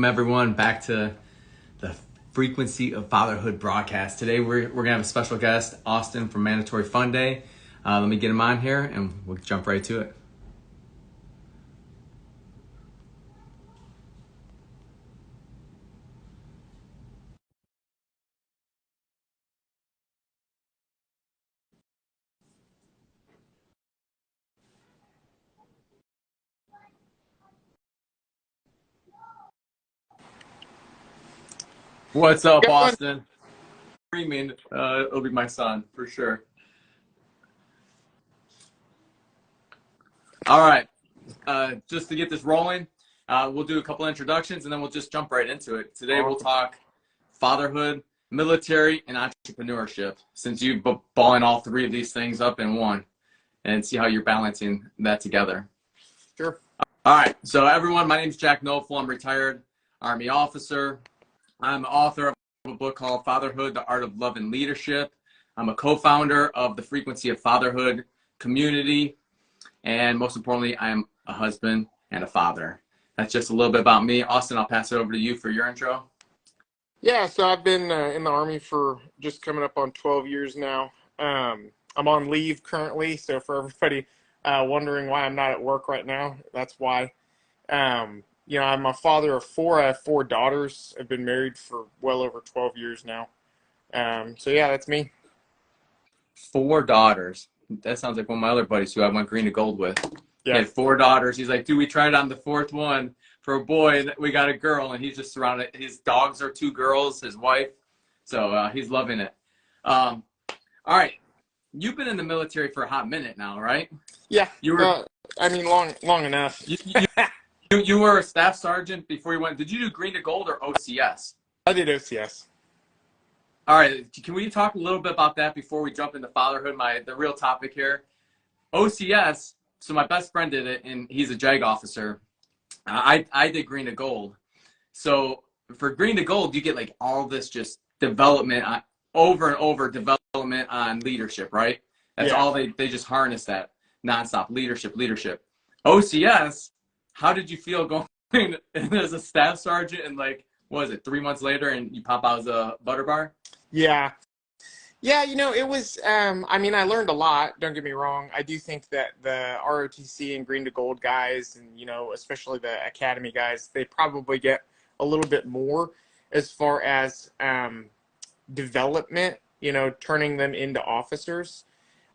Welcome everyone back to the Frequency of Fatherhood broadcast. Today we're gonna have a special guest, Austin from Mandatory Fun Day. Let me get him on here and we'll jump right to it. What's up, Going. Austin? Screaming, it'll be my son for sure. All right, just to get this rolling, we'll do a couple introductions and then we'll just jump right into it. Today we'll talk fatherhood, military, and entrepreneurship, since you've balling all three of these things up in one, and see how you're balancing that together. Sure. All right, so everyone, my name is Jack Nofel. I'm a retired Army officer. I'm author of a book called Fatherhood, The Art of Love and Leadership. I'm a co-founder of the Frequency of Fatherhood community. And most importantly, I'm a husband and a father. That's just a little bit about me. Austin, I'll pass it over to you for your intro. Yeah, so I've been in the Army for just coming up on 12 years now. I'm on leave currently, so for everybody wondering why I'm not at work right now, that's why. I'm a father of four. I have four daughters. I've been married for well over 12 years now. So yeah, that's me. Four daughters. That sounds like one of my other buddies who I went green to gold with. He Yeah. had four daughters. He's like, dude, we tried on the fourth one for a boy, and we got a girl, and he's just surrounded. His dogs are two girls, his wife. So he's loving it. All right. You've been in the military for a hot minute now, right? Yeah. You were Long enough. you were a staff sergeant before you went. Did you do green to gold or OCS? I did OCS. All right. Can we talk a little bit about that before we jump into fatherhood? The real topic here. OCS. So my best friend did it, and he's a JAG officer. I did green to gold. So for green to gold, you get like all this just development over and over development on leadership, right? That's Yeah. all they just harness that nonstop leadership. OCS, how did you feel going in as a staff sergeant and like, what was it, 3 months later and you pop out as a butter bar? Yeah. Yeah, it was, I learned a lot, don't get me wrong. I do think that the ROTC and Green to Gold guys and, especially the Academy guys, they probably get a little bit more as far as development, turning them into officers.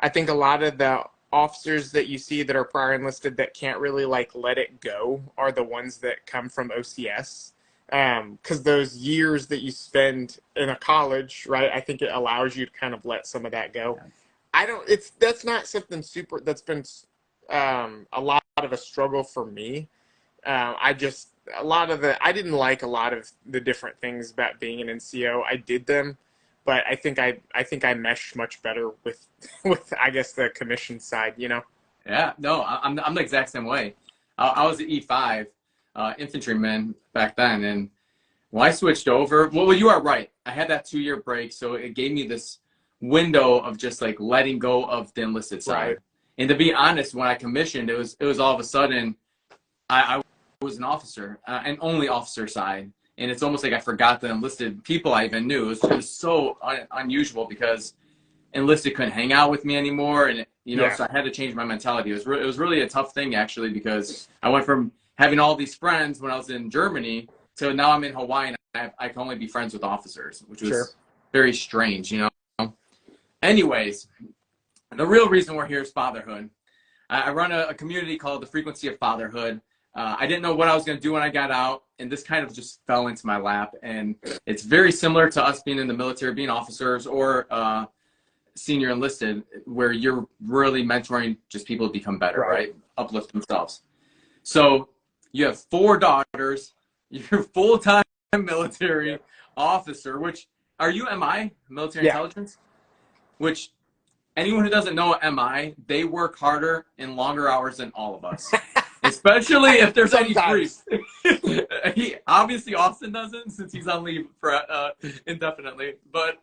I think a lot of the officers that you see that are prior enlisted that can't really like let it go are the ones that come from OCS. Because those years that you spend in a college, right, I think it allows you to kind of let some of that go. That's not something that's been a lot of a struggle for me. I didn't like a lot of the different things about being an NCO. I did them, but I think I meshed much better with I guess the commission side. Yeah, no, I'm the exact same way. I was an E5 infantryman back then, and when I switched over, well, you are right. I had that 2-year break, so it gave me this window of just like letting go of the enlisted side. Right. And to be honest, when I commissioned, it was all of a sudden I was an officer and only officer side, and it's almost like I forgot the enlisted people I even knew. It was so unusual because enlisted couldn't hang out with me anymore, and Yeah. so I had to change my mentality. It was really a tough thing actually, because I went from having all these friends when I was in Germany to now I'm in Hawaii and I can only be friends with officers, which was Sure. very strange. Anyways, the real reason we're here is fatherhood. I run a community called the Frequency of Fatherhood. I didn't know what I was going to do when I got out, and this kind of just fell into my lap. And it's very similar to us being in the military, being officers or senior enlisted, where you're really mentoring just people to become better, right? Uplift themselves. So you have four daughters, you're full-time military officer, which, are you MI, military intelligence? Which, anyone who doesn't know MI, they work harder and longer hours than all of us. Especially if there's any briefs. Obviously Austin doesn't, since he's on leave for indefinitely, but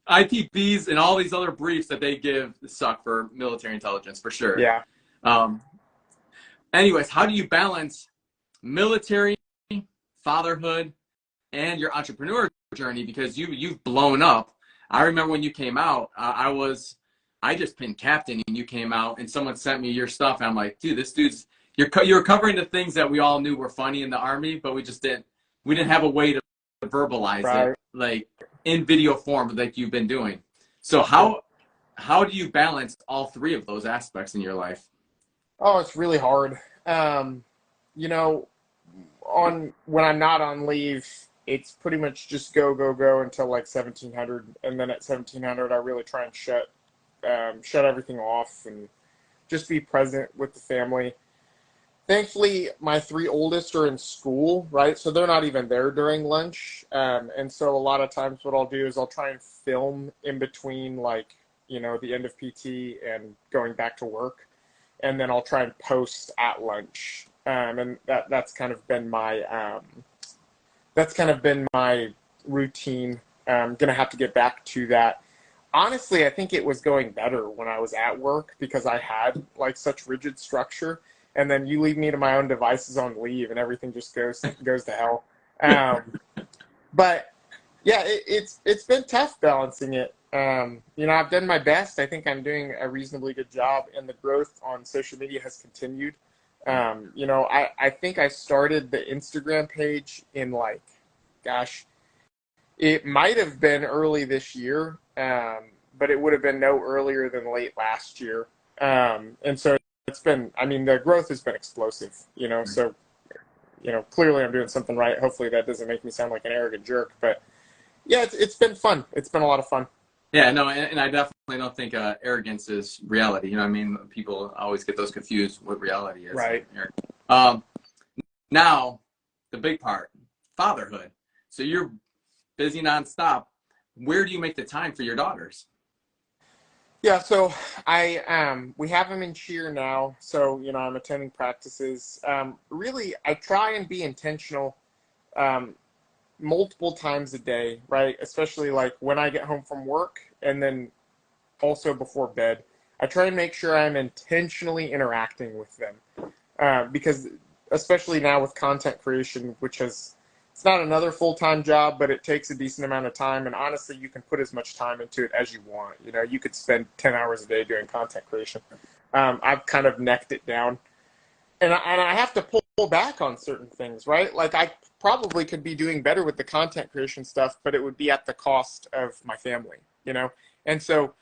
ITBs and all these other briefs that they give suck for military intelligence, for sure. Yeah. Anyways, how do you balance military, fatherhood and your entrepreneur journey, because you've blown up. I remember when you came out, I just pinned captain and you came out and someone sent me your stuff and I'm like, dude, this dude's you're covering the things that we all knew were funny in the Army, but we didn't have a way to verbalize Right. it like in video form like you've been doing. So Yeah. how do you balance all three of those aspects in your life? Oh, it's really hard. You know, on when I'm not on leave, it's pretty much just go until like 1700, and then at 1700, I really try and shut everything off and just be present with the family. Thankfully, my three oldest are in school, right? So they're not even there during lunch. And so a lot of times what I'll do is I'll try and film in between, like, the end of PT and going back to work. And then I'll try and post at lunch. And that's kind of been my routine. I'm going to have to get back to that. Honestly, I think it was going better when I was at work because I had like such rigid structure. And then you leave me to my own devices on leave, and everything just goes to hell. But yeah, it's been tough balancing it. I've done my best. I think I'm doing a reasonably good job, and the growth on social media has continued. I think I started the Instagram page in it might have been early this year, but it would have been no earlier than late last year. And so the growth has been explosive, so, clearly I'm doing something right. Hopefully that doesn't make me sound like an arrogant jerk, but yeah, it's been fun. It's been a lot of fun. Yeah, no, and I definitely don't think arrogance is reality. You know what I mean? People always get those confused what reality is. Right. Now, the big part, fatherhood. So you're busy nonstop. Where do you make the time for your daughters? Yeah, so we have them in cheer now, so I'm attending practices. Really, I try and be intentional multiple times a day, right? Especially like when I get home from work and then also before bed. I try and make sure I'm intentionally interacting with them because especially now with content creation, it's not another full-time job, but it takes a decent amount of time. And honestly, you can put as much time into it as you want. You could spend 10 hours a day doing content creation. I've kind of necked it down. And I have to pull back on certain things, right? Like I probably could be doing better with the content creation stuff, but it would be at the cost of my family, And so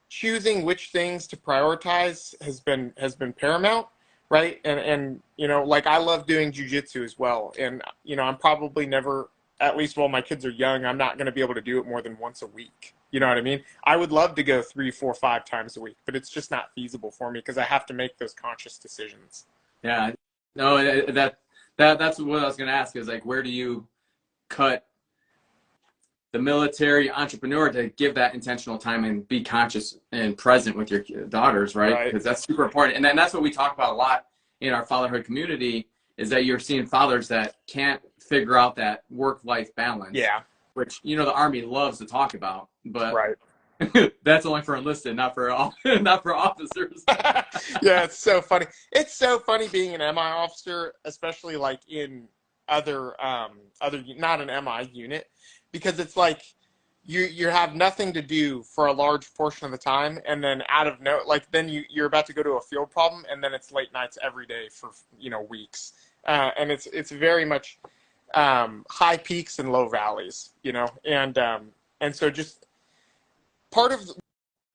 choosing which things to prioritize has been paramount. Right. And like I love doing jujitsu as well. And, I'm probably never, at least while my kids are young, I'm not going to be able to do it more than once a week. You know what I mean? I would love to go 3, 4, 5 times a week, but it's just not feasible for me because I have to make those conscious decisions. Yeah, no, that's what I was going to ask is like, where do you cut the military entrepreneur to give that intentional time and be conscious and present with your daughters, right? Because that's super important. And then that's what we talk about a lot in our fatherhood community is that you're seeing fathers that can't figure out that work-life balance. Yeah. Which, the Army loves to talk about, but right. That's only for enlisted, not for officers. Yeah, it's so funny. It's so funny being an MI officer, especially like in other not an MI unit, because it's like you have nothing to do for a large portion of the time, and then then you're about to go to a field problem, and then it's late nights every day for weeks, and it's very much high peaks and low valleys, and so just part of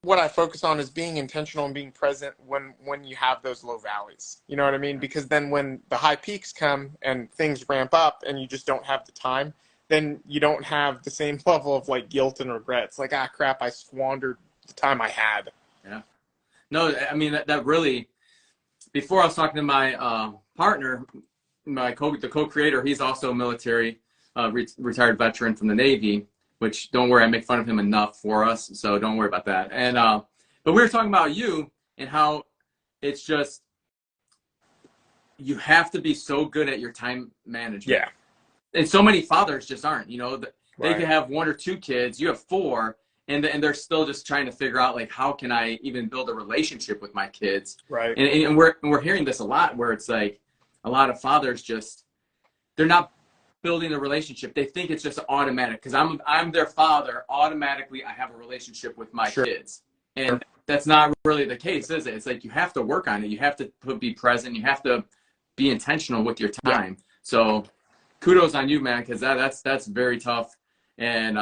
what I focus on is being intentional and being present when you have those low valleys. You know what I mean? Because then when the high peaks come and things ramp up and you just don't have the time, then you don't have the same level of like guilt and regret. It's like, crap, I squandered the time I had. Yeah. No, I mean, that really, before I was talking to my partner, the co-creator, he's also a military retired veteran from the Navy, which don't worry, I make fun of him enough for us, so don't worry about that. And but we were talking about you and how it's just you have to be so good at your time management. Yeah. And so many fathers just aren't. They Right. could have 1 or 2 kids, you have 4, and they're still just trying to figure out like how can I even build a relationship with my kids. Right. And we're hearing this a lot where it's like a lot of fathers they're not building a relationship. They think it's just automatic because I'm their father. Automatically, I have a relationship with my Sure. kids, and that's not really the case, is it? It's like you have to work on it. You have to be present. You have to be intentional with your Yeah. time. So kudos on you, man, because that's very tough. And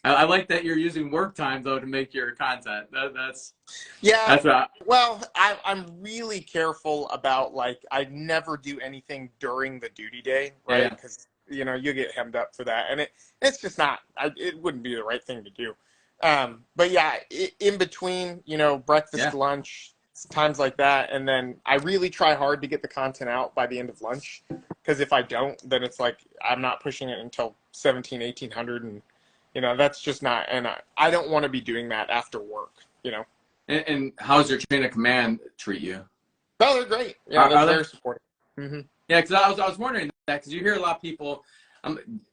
I like that you're using work time though to make your content. That's Yeah. what Well, I'm really careful about, like, I never do anything during the duty day, right? yeah. Because you get hemmed up for that, and it's just not. It wouldn't be the right thing to do. But yeah, in between, breakfast, Yeah. lunch, times like that, and then I really try hard to get the content out by the end of lunch, because if I don't, then it's like I'm not pushing it until 17, 1800, and that's just not. And I don't want to be doing that after work. And how's your chain of command treat you? No, they're great. Yeah, they're very supportive. Mm-hmm. Yeah, because I was wondering that because you hear a lot of people.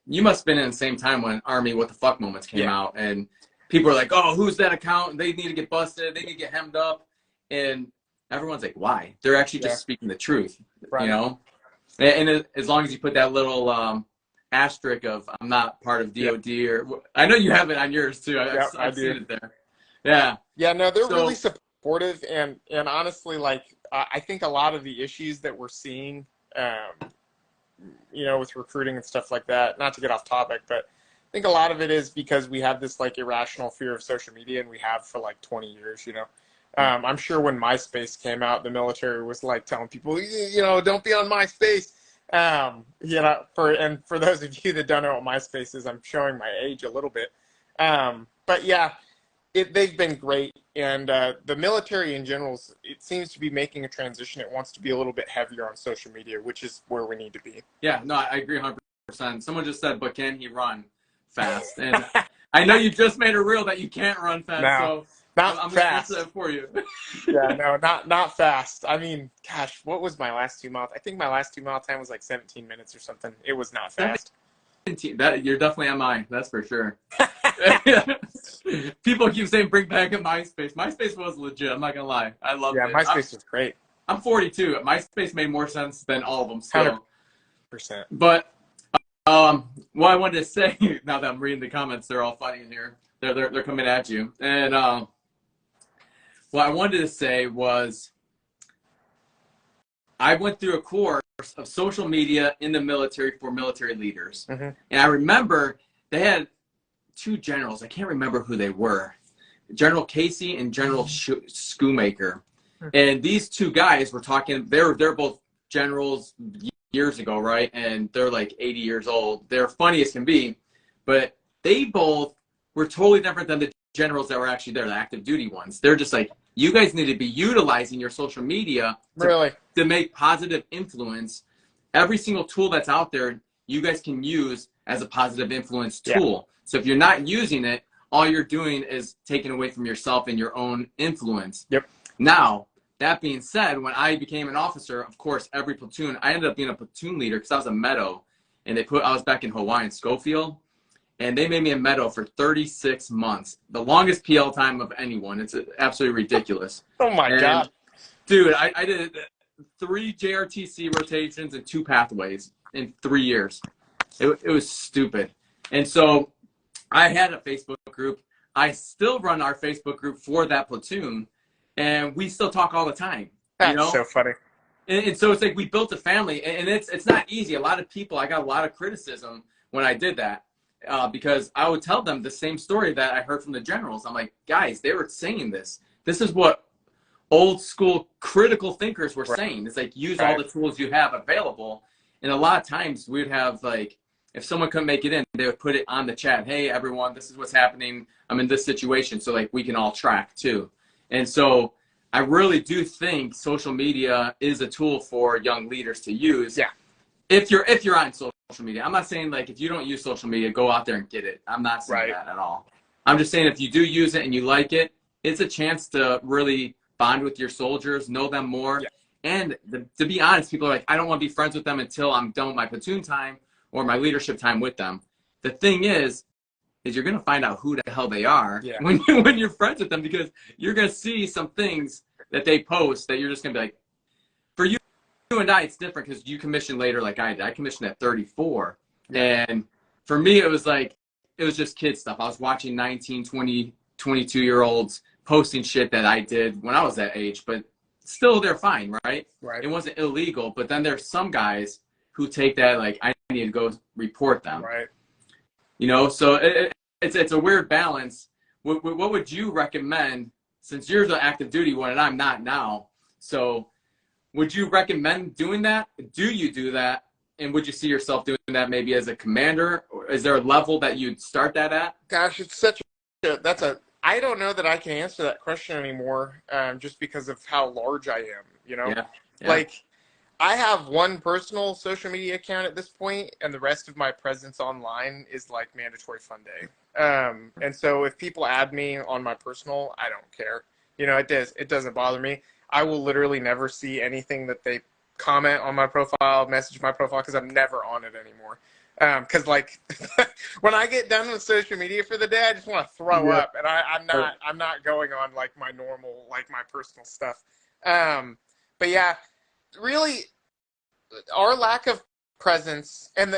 You must have been in the same time when Army What the Fuck moments came out, and people are like, "Oh, who's that account? They need to get busted. They need to get hemmed up," and everyone's like, "Why?" They're actually just speaking the truth, Right. And as long as you put that little asterisk of "I'm not part of DOD," or I know you have it on yours too. I've seen it there. Yeah. Yeah. No, they're really supportive, and honestly, like I think a lot of the issues that we're seeing, with recruiting and stuff like that. Not to get off topic, but I think a lot of it is because we have this like irrational fear of social media, and we have for like 20 years. I'm sure when MySpace came out, the military was like telling people, don't be on MySpace. For those of you that don't know what MySpace is, I'm showing my age a little bit. But yeah, they've been great, and the military in general, it seems to be making a transition. It wants to be a little bit heavier on social media, which is where we need to be. Yeah, no, I agree 100%. Someone just said, "But can he run fast?" And I know you just made a reel that you can't run fast, No, so not I'm fast. gonna answer that for you. Yeah, no, not fast. I mean, gosh, what was my last 2 miles? I think my last 2 mile time was like 17 minutes or something. It was not fast. That you're definitely MI, that's for sure. People keep saying bring back a MySpace. MySpace was legit. I'm not gonna lie. I loved it. MySpace was great. I'm 42. MySpace made more sense than all of them still. 100%. But what I wanted to say now that I'm reading the comments, they're all funny in here. They're coming at you. And what I wanted to say was I went through a course of social media in the military for military leaders. Mm-hmm. And I remember they had two generals. I can't remember who they were. General Casey and General Schoonmaker. And these two guys were talking, they're both generals years ago, right? And they're like 80 years old. They're funny as can be, but they both were totally different than the generals that were actually there, the active duty ones. They're just like, you guys need to be utilizing your social media to make positive influence. Every single tool that's out there, you guys can use as a positive influence tool. Yeah. So if you're not using it, all you're doing is taking away from yourself and your own influence. Yep. Now, that being said, when I became an officer, of course, every platoon, I ended up being a platoon leader because I was a meadow. And I was back in Hawaii in Schofield. And they made me a meadow for 36 months. The longest PL time of anyone. It's absolutely ridiculous. Oh, my God. Dude, I did 3 JRTC rotations and 2 pathways in 3 years. It was stupid. And so I had a Facebook group. I still run our Facebook group for that platoon. And we still talk all the time. That's so funny. And so it's like we built a family. And it's not easy. A lot of people, I got a lot of criticism when I did that. Because I would tell them the same story that I heard from the generals. I'm like, guys, they were saying this. This is what old school critical thinkers were saying. It's like, use all the tools you have available. And a lot of times we would have, like, if someone couldn't make it in, they would put it on the chat. Hey, everyone, this is what's happening. I'm in this situation. So, like, we can all track too. And so I really do think social media is a tool for young leaders to use. Yeah. If you're on social media. I'm not saying, like, if you don't use social media, go out there and get it. I'm not saying that at all. I'm just saying if you do use it and you like it, it's a chance to really bond with your soldiers, know them more. Yeah. And to be honest, people are like, I don't want to be friends with them until I'm done with my platoon time or my leadership time with them. The thing is you're going to find out who the hell they are when you're friends with them, because you're going to see some things that they post that you're just going to be like, for you and I, it's different because you commissioned later like I did. I commissioned at 34. Yeah. And for me, it was like, it was just kid stuff. I was watching 19, 20, 22-year-olds posting shit that I did when I was that age, but still they're fine, right? Right. It wasn't illegal, but then there's some guys who take that like, I need to go report them. Right. So it's a weird balance. What would you recommend, since you're the active duty one and I'm not now? So would you recommend doing that? Do you do that? And would you see yourself doing that maybe as a commander? Or is there a level that you'd start that at? Gosh, I don't know that I can answer that question anymore, just because of how large I am, Yeah. Yeah. Like, I have one personal social media account at this point, and the rest of my presence online is like mandatory fun day. And so if people add me on my personal, I don't care. It doesn't bother me. I will literally never see anything that they comment on my profile, message my profile, because I'm never on it anymore. Because like when I get done with social media for the day, I just want to throw Yeah. up, and I'm not going on like my normal, like my personal stuff. But yeah, really, our lack of presence, and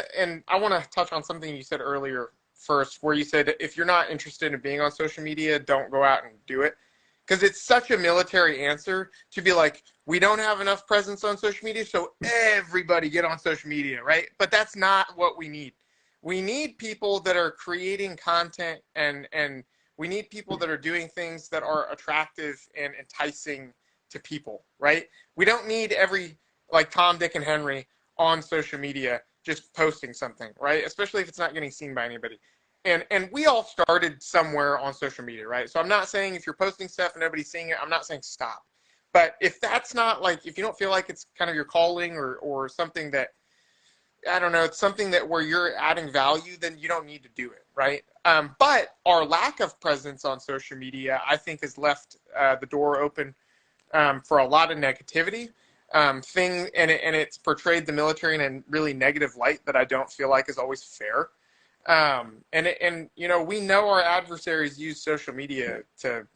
I want to touch on something you said earlier first, where you said if you're not interested in being on social media, don't go out and do it. Because it's such a military answer to be like, we don't have enough presence on social media, so everybody get on social media, right? But that's not what we need. We need people that are creating content, and we need people that are doing things that are attractive and enticing to people, right? We don't need every, like, Tom, Dick, and Henry on social media just posting something, right? Especially if it's not getting seen by anybody. And we all started somewhere on social media, right? So I'm not saying if you're posting stuff and nobody's seeing it, I'm not saying stop. But if that's not, like, if you don't feel like it's kind of your calling, or something that, I don't know, it's something that where you're adding value, then you don't need to do it, right? But our lack of presence on social media, I think, has left the door open for a lot of negativity. And it's portrayed the military in a really negative light that I don't feel like is always fair. And we know our adversaries use social media to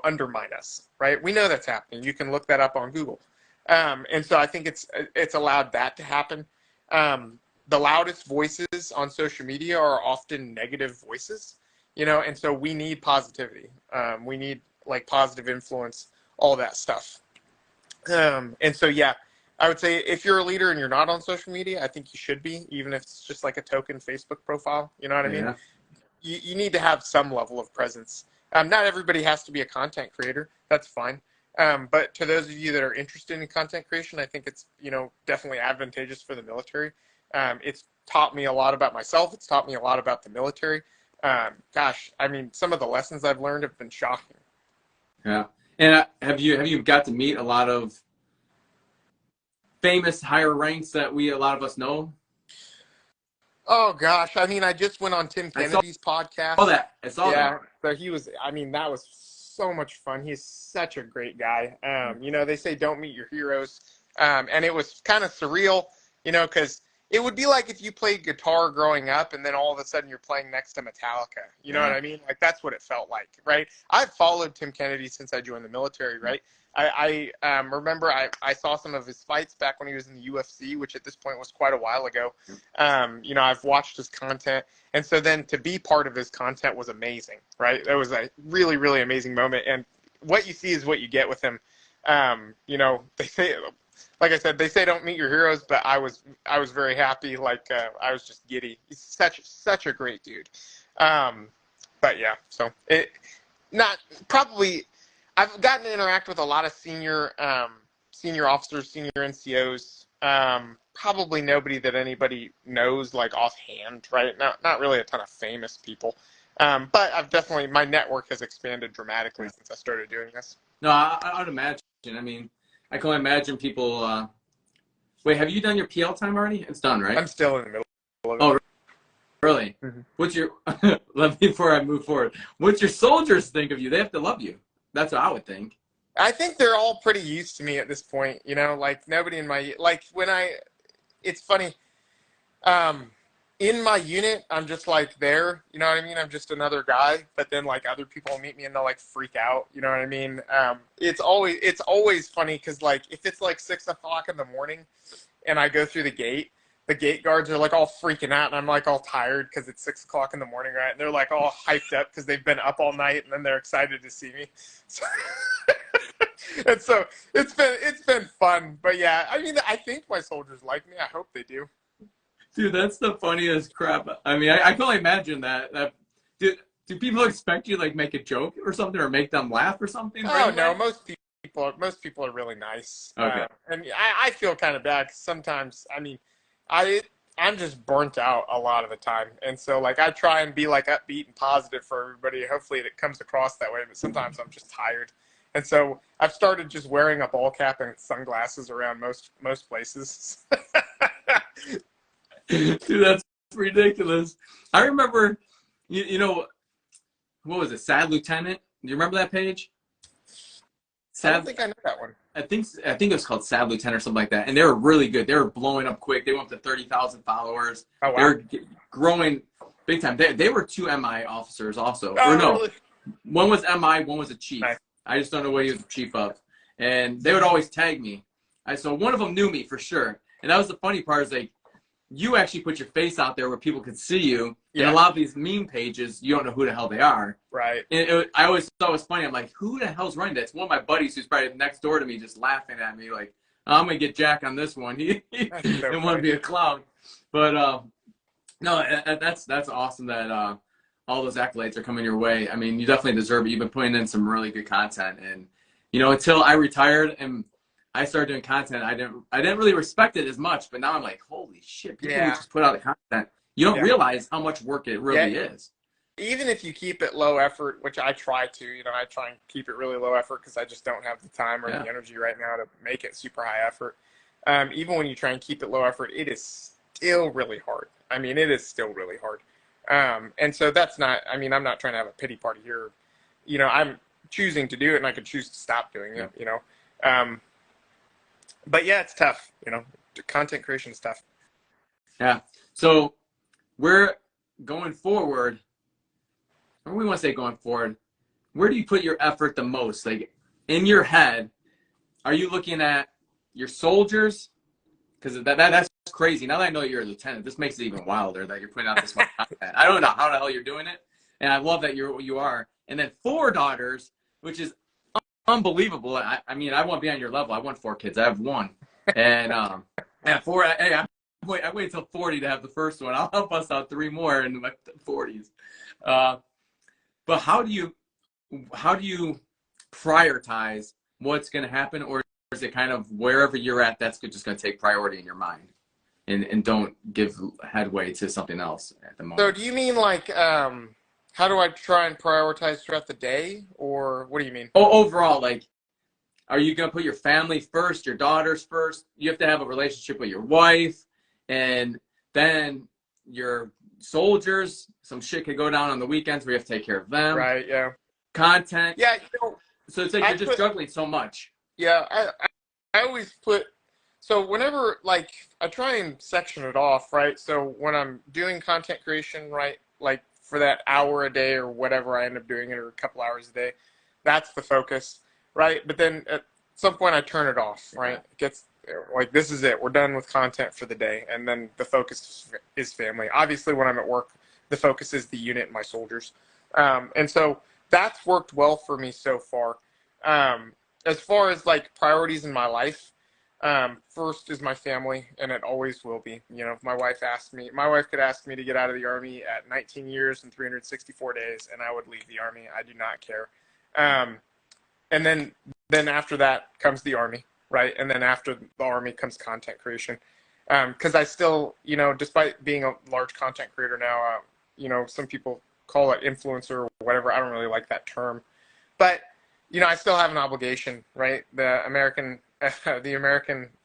undermine us, right? We know that's happening. You can look that up on Google. And so I think it's allowed that to happen. The loudest voices on social media are often negative voices, and so we need positivity. We need, like, positive influence, all that stuff. And so, yeah, I would say if you're a leader and you're not on social media, I think you should be, even if it's just like a token Facebook profile. You know what I mean? Yeah. You need to have some level of presence. Not everybody has to be a content creator. That's fine. But to those of you that are interested in content creation, I think it's, definitely advantageous for the military. It's taught me a lot about myself. It's taught me a lot about the military. Gosh, I mean, some of the lessons I've learned have been shocking. Yeah. And have you got to meet a lot of famous higher ranks that a lot of us know? Oh gosh, I mean, I just went on Tim I saw Kennedy's podcast. that. I saw that. Yeah, so I mean, that was so much fun. He's such a great guy. They say don't meet your heroes. And it was kind of surreal, because it would be like if you played guitar growing up and then all of a sudden you're playing next to Metallica. You know what I mean? Like, that's what it felt like, right? I've followed Tim Kennedy since I joined the military, right? I remember I saw some of his fights back when he was in the UFC, which at this point was quite a while ago. I've watched his content. And so then to be part of his content was amazing, right? That was a really, really amazing moment. And what you see is what you get with him. They say, like I said, they say don't meet your heroes, but I was very happy. Like, I was just giddy. He's such a great dude. But yeah, so not probably. I've gotten to interact with a lot of senior officers, senior NCOs. Probably nobody that anybody knows, like, offhand, right? Not really a ton of famous people. But my network has expanded dramatically since I started doing this. No, I would imagine. I mean, I can only imagine people. Wait, have you done your PL time already? It's done, right? I'm still in the middle of it. Oh, really? Mm-hmm. What's your before I move forward? What's your soldiers think of you? They have to love you. That's what I would think. I think they're all pretty used to me at this point. Like, nobody in my, like, it's funny. In my unit, I'm just like there, you know what I mean? I'm just another guy, but then, like, other people meet me and they'll, like, freak out, you know what I mean? It's always funny because, like, if it's like 6 o'clock in the morning and I go through the gate, the gate guards are like all freaking out, and I'm like all tired because it's 6 o'clock in the morning, right? And they're like all hyped up because they've been up all night, and then they're excited to see me. So, and so it's been fun. But yeah, I mean, I think my soldiers like me. I hope they do. Dude, that's the funniest crap. I mean, I can only imagine that. Do people expect you to like make a joke or something, or make them laugh or something? Oh Right no, away? most people are really nice, Okay. and I feel kind of bad 'cause sometimes. I mean, I'm just burnt out a lot of the time, and so like I try and be like upbeat and positive for everybody. Hopefully, it comes across that way. But sometimes I'm just tired, and so I've started just wearing a ball cap and sunglasses around most places. Dude, that's ridiculous. I remember, you know, what was it? Sad Lieutenant. Do you remember that page? I don't Sad. think I know that one. I think it was called Sad Lieutenant or something like that. And they were really good. They were blowing up quick. They went up to 30,000 followers. Oh They wow. were growing big time. They were two MI officers also, or Oh no, really? one was MI, one was a chief. Nice. I just don't know what he was the chief of. And they would always tag me. So one of them knew me for sure. And that was the funny part is like, you actually put your face out there where people could see you. And Yeah. a lot of these meme pages, you don't know who the hell they are. Right. And I always thought it was funny. I'm like, who the hell's running that? It's one of my buddies who's probably next door to me just laughing at me like, oh, I'm going to get Jack on this one. He That's so didn't want to funny. be a clown. But no, that's awesome that all those accolades are coming your way. I mean, you definitely deserve it. You've been putting in some really good content. And, you know, until I retired and I started doing content, I didn't really respect it as much. But now I'm like, holy shit, people who Yeah. just put out the content. You don't Yeah. realize how much work it really Yeah. is. Even if you keep it low effort, which I try to, I try and keep it really low effort because I just don't have the time or Yeah. the energy right now to make it super high effort. Even when you try and keep it low effort, it is still really hard. I mean, it is still really hard. And so that's not, I mean, I'm not trying to have a pity party here. I'm choosing to do it and I could choose to stop doing it, But yeah, it's tough, content creation is tough. Yeah. So we're going forward, or we want to say going forward, where do you put your effort the most? Like in your head, are you looking at your soldiers? Because that's crazy. Now that I know you're a lieutenant, this makes it even wilder that you're putting out this much content. I don't know how the hell you're doing it. And I love that you are. And then 4 daughters, which is unbelievable. I mean, I want to be on your level. I want 4 kids. I have 1. And 4, hey, I wait till 40 to have the first one. I'll bust out 3 more in my 40s. But how do you prioritize what's going to happen, or is it kind of wherever you're at, that's just going to take priority in your mind, and don't give headway to something else at the So moment? do you mean like, how do I try and prioritize throughout the day, or what do you mean? Oh, overall, like, are you going to put your family first, your daughters first? You have to have a relationship with your wife, and then your soldiers. Some shit could go down on the weekends where you have to take care of them. Right, yeah. Content. Yeah, So it's like I you're just put, juggling so much. yeah, I always put, so whenever, like, I try and section it off, right? So when I'm doing content creation, right, like for that hour a day or whatever I end up doing it, or a couple hours a day, that's the focus, right? But then at some point I turn it off, right? It gets like, this is it. We're done with content for the day. And then the focus is family. Obviously, when I'm at work, the focus is the unit and my soldiers. And so that's worked well for me so far. As far as like priorities in my life, first is my family, and it always will be. If my wife could ask me to get out of the Army at 19 years and 364 days, and I would leave the Army. I do not care. And then after that comes the Army, right? And then after the Army comes content creation. Because I still, despite being a large content creator now, some people call it influencer or whatever. I don't really like that term. But, I still have an obligation, right? The American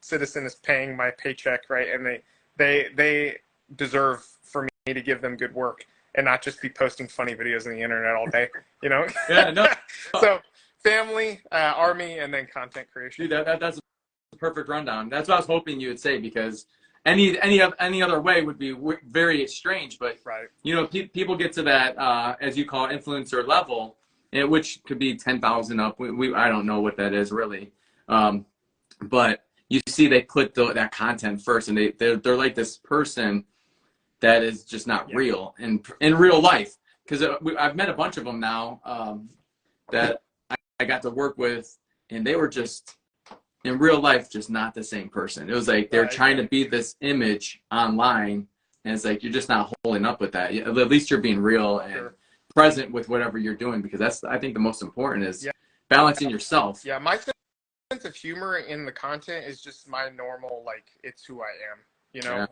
citizen is paying my paycheck, right? And they deserve for me to give them good work and not just be posting funny videos on the internet all day, Yeah, no. So family, Army, and then content creation. Dude, that's a perfect rundown. That's what I was hoping you would say, because any other way would be very strange. But Right. People get to that as you call it, influencer level, which could be 10,000 up. I don't know what that is really, but you see they put that content first, and they're like this person that is just not real in real life. Because I've met a bunch of them now that I got to work with, and they were just in real life just not the same person. It was like they're trying to be this image online, and it's like you're just not holding up with that. At least you're being real and present with whatever you're doing, because that's, I think, the most important is balancing yourself. Yeah, my sense of humor in the content is just my normal, like, it's who I am. You know,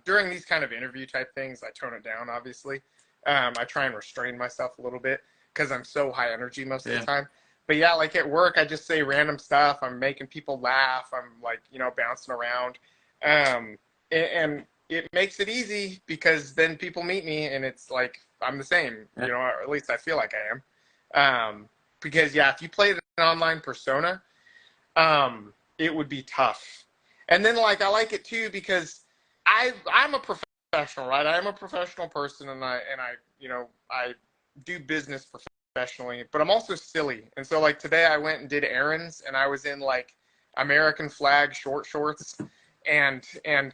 during these kind of interview type things, I tone it down, obviously. I try and restrain myself a little bit because I'm so high energy most of the time. But yeah, like at work, I just say random stuff. I'm making people laugh. I'm like, you know, bouncing around. And it makes it easy because then people meet me and it's like, I'm the same, you know, or at least I feel like I am. Because yeah, if you played an online persona, it would be tough. And then like, I like it too because I'm a professional, right? I'm a professional person, and I you know, I do business professionally, but I'm also silly. And so like today I went and did errands, and I was in like American flag short shorts and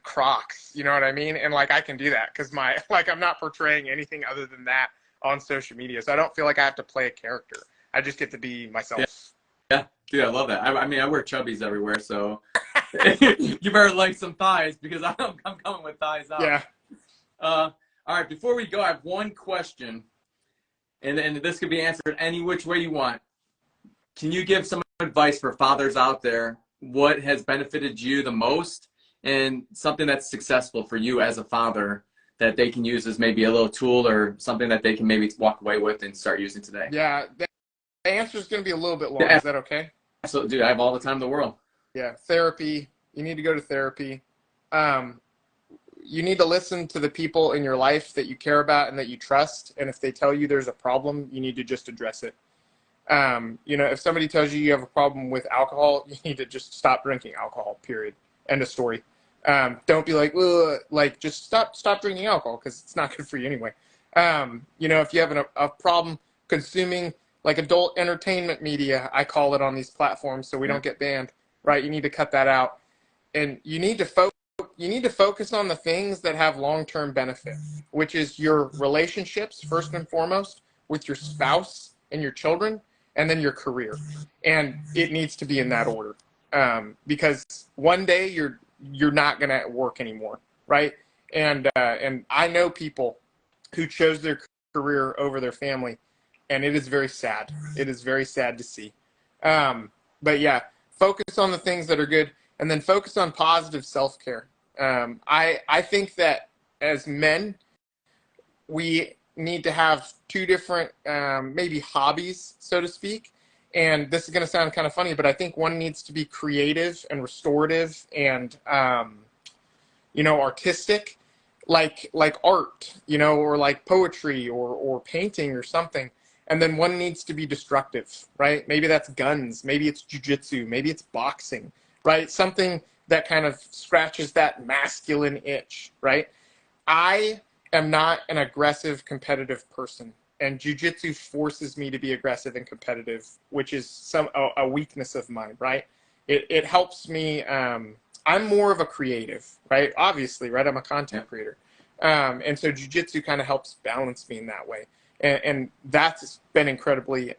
Crocs, you know what I mean? And like I can do that because my like I'm not portraying anything other than that on social media, so I don't feel like I have to play a character. I just get to be myself. Yeah, dude, I love that. I mean, I wear chubbies everywhere, so you better like some thighs because I'm coming with thighs out. Yeah. All right, before we go, I have one question, and this could be answered any which way you want. Can you give some advice for fathers out there? What has benefited you the most, and something that's successful for you as a father that they can use as maybe a little tool or something that they can maybe walk away with and start using today? Yeah, the answer is going to be a little bit long. Is that okay? Absolutely, dude. I have all the time in the world. Yeah, therapy. You need to go to therapy. You need to listen to the people in your life that you care about and that you trust. And if they tell you there's a problem, you need to just address it. You know, if somebody tells you you have a problem with alcohol, you need to just stop drinking alcohol, period. End of story. Don't be like, ugh, like just stop drinking alcohol because it's not good for you anyway. You know, if you have a problem consuming like adult entertainment media, I call it on these platforms so we don't get banned, right? You need to cut that out. And you need to focus on the things that have long-term benefit, which is your relationships, first and foremost, with your spouse and your children, and then your career. And it needs to be in that order. Because one day you're not going to work anymore, right? And I know people who chose their career over their family, and it is very sad. It is very sad to see. But yeah, focus on the things that are good, and then focus on positive self-care. I think that as men, we need to have two different, maybe hobbies, so to speak. And this is going to sound kind of funny, but I think one needs to be creative and restorative and, you know, artistic, like art, you know, or like poetry or painting or something. And then one needs to be destructive, right? Maybe that's guns. Maybe it's jujitsu. Maybe it's boxing, right? Something that kind of scratches that masculine itch, right? I am not an aggressive, competitive person, and jiu-jitsu forces me to be aggressive and competitive, which is a weakness of mine, right? It helps me. I'm more of a creative, right? Obviously, right? I'm a content creator, and so jiu-jitsu kind of helps balance me in that way, and that's been incredibly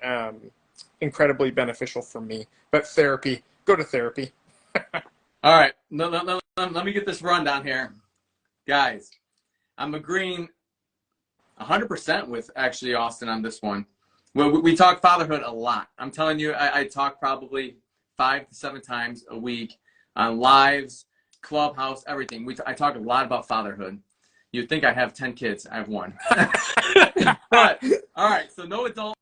beneficial for me. But therapy, go to therapy. All right, let me get this rundown here, guys. I'm agreeing 100% with actually Austin on this one. We talk fatherhood a lot. I'm telling you, I talk probably 5 to 7 times a week on lives, Clubhouse, everything. I talk a lot about fatherhood. You'd think I have 10 kids. I have 1. But all right, so no adult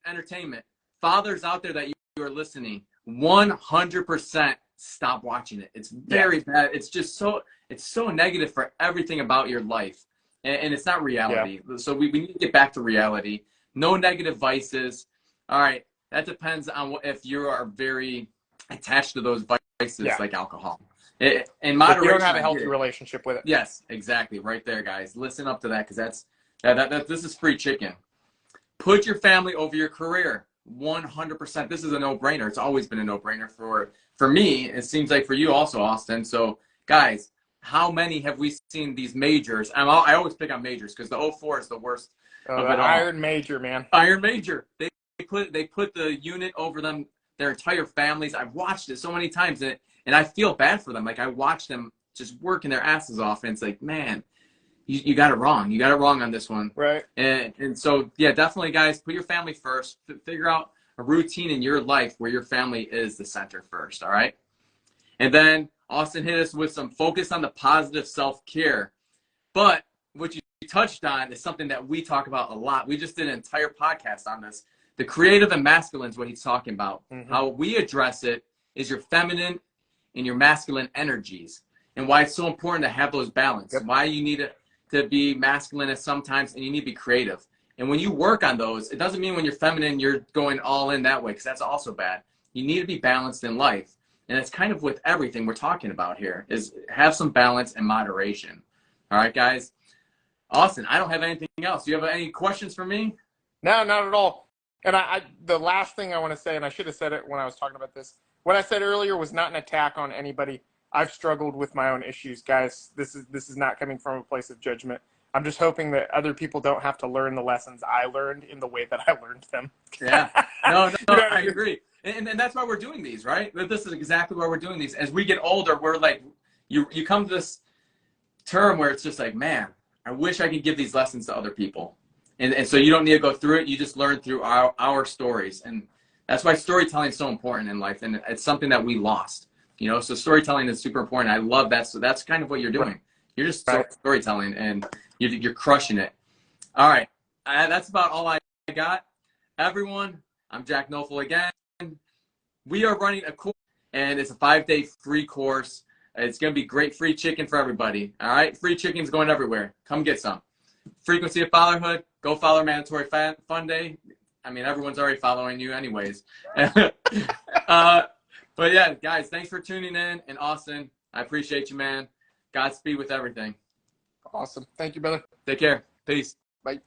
entertainment. Fathers out there that you are listening, 100%. Stop watching it. It's very bad. It's just it's so negative for everything about your life, and it's not reality. So we need to get back to reality. No negative vices. All right, that depends on if you are very attached to those vices like alcohol. In moderation, you don't have a healthy relationship with it. Yes, exactly. Right there, guys. Listen up to that, because this is free chicken. Put your family over your career. 100%. This is a no-brainer. It's always been a no-brainer for for me, it seems like for you also, Austin. So guys, how many have we seen these majors? I always pick on majors because the 04 is the worst Oh, of the it all. Iron Major, man. Iron Major. They put the unit over them, their entire families. I've watched it so many times, and I feel bad for them. Like, I watch them just working their asses off, and it's like, man, you got it wrong. You got it wrong on this one. Right. And so, yeah, definitely, guys, put your family first. Figure out a routine in your life where your family is the center first, all right? And then Austin hit us with some focus on the positive self-care. But what you touched on is something that we talk about a lot. We just did an entire podcast on this. The creative and masculine is what he's talking about. Mm-hmm. How we address it is your feminine and your masculine energies, and why it's so important to have those balance. Yep. Why you need to be masculine at sometimes, and you need to be creative. And when you work on those, it doesn't mean when you're feminine, you're going all in that way, because that's also bad. You need to be balanced in life. And it's kind of with everything we're talking about here, is have some balance and moderation. All right, guys. Austin, I don't have anything else. Do you have any questions for me? No, not at all. And the last thing I want to say, and I should have said it when I was talking about this, what I said earlier was not an attack on anybody. I've struggled with my own issues, guys. This is not coming from a place of judgment. I'm just hoping that other people don't have to learn the lessons I learned in the way that I learned them. Yeah. No, I agree. And that's why we're doing these, right? This is exactly why we're doing these. As we get older, we're like, you come to this term where it's just like, man, I wish I could give these lessons to other people. And so you don't need to go through it. You just learn through our stories. And that's why storytelling is so important in life. And it's something that we lost, you know? So storytelling is super important. I love that. So that's kind of what you're doing. You're just storytelling, and you're crushing it. All right. That's about all I got. Everyone, I'm Jack Knofel again. We are running a course, and it's a 5-day free course. It's going to be great free chicken for everybody. All right? Free chicken's going everywhere. Come get some. Frequency of Fatherhood. Go follow Mandatory Fun Day. I mean, everyone's already following you anyways. But yeah, guys, thanks for tuning in. And Austin, I appreciate you, man. Godspeed with everything. Awesome. Thank you, brother. Take care. Peace. Bye.